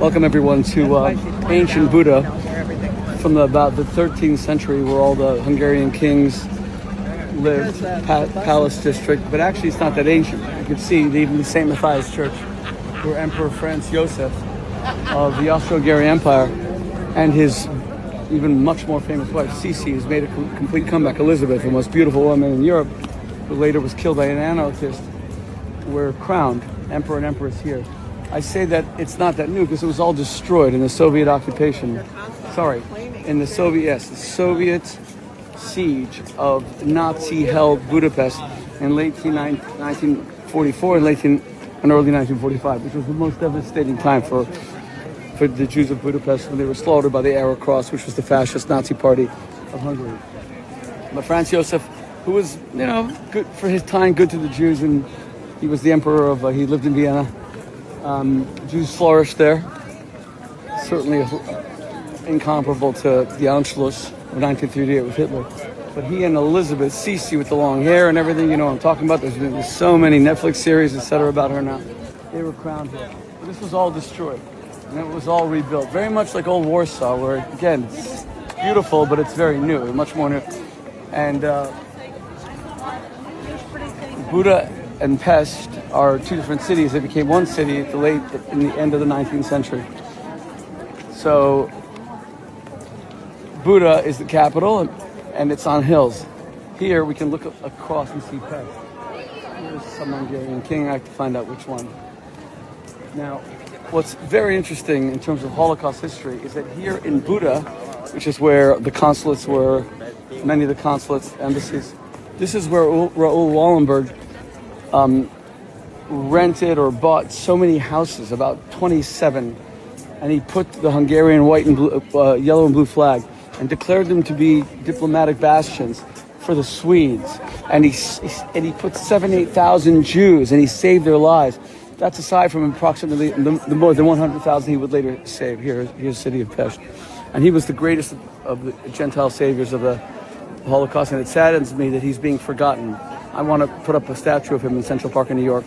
Welcome everyone to ancient Buda from about the 13th century, where all the Hungarian kings lived, palace district. But actually it's not that ancient. You can see even the St. Matthias Church, where Emperor Franz Joseph of the Austro-Hungarian Empire and his even much more famous wife Sissi has made a complete comeback. Elizabeth, the most beautiful woman in Europe, who later was killed by an anarchist, were crowned emperor and empress here. I say that it's not that new because it was all destroyed in the Soviet occupation. In the Soviet siege of Nazi-held Budapest in late 1944 and early 1945, which was the most devastating time for the Jews of Budapest when they were slaughtered by the Arrow Cross, which was the fascist Nazi party of Hungary. But Franz Joseph, who was, good for his time, good to the Jews, and he was the emperor of, he lived in Vienna. Jews flourished there, certainly incomparable to the Anschluss of 1938 with Hitler. But he and Elizabeth, Sissi with the long hair and everything, what I'm talking about. There's been so many Netflix series, etc. about her now. They were crowned here. But this was all destroyed, and it was all rebuilt. Very much like old Warsaw, where, again, it's beautiful, but it's very new, much more new. And Buda and Pest are two different cities. They became one city in the end of the 19th century. So Buda is the capital, and it's on hills. Here we can look across and see Pest. Here's some Hungarian king. I have to find out which one. Now, what's very interesting in terms of Holocaust history is that here in Buda, which is where the consulates were, many of the consulates, embassies, this is where Raoul Wallenberg rented or bought so many houses, about 27, and he put the Hungarian white and blue, yellow and blue flag and declared them to be diplomatic bastions for the Swedes. And he put 8,000 Jews, and he saved their lives. That's aside from approximately the more than 100,000 he would later save. Here's the city of Pest. And he was the greatest of the Gentile saviors of the Holocaust, and it saddens me that he's being forgotten. I want to put up a statue of him in Central Park in New York.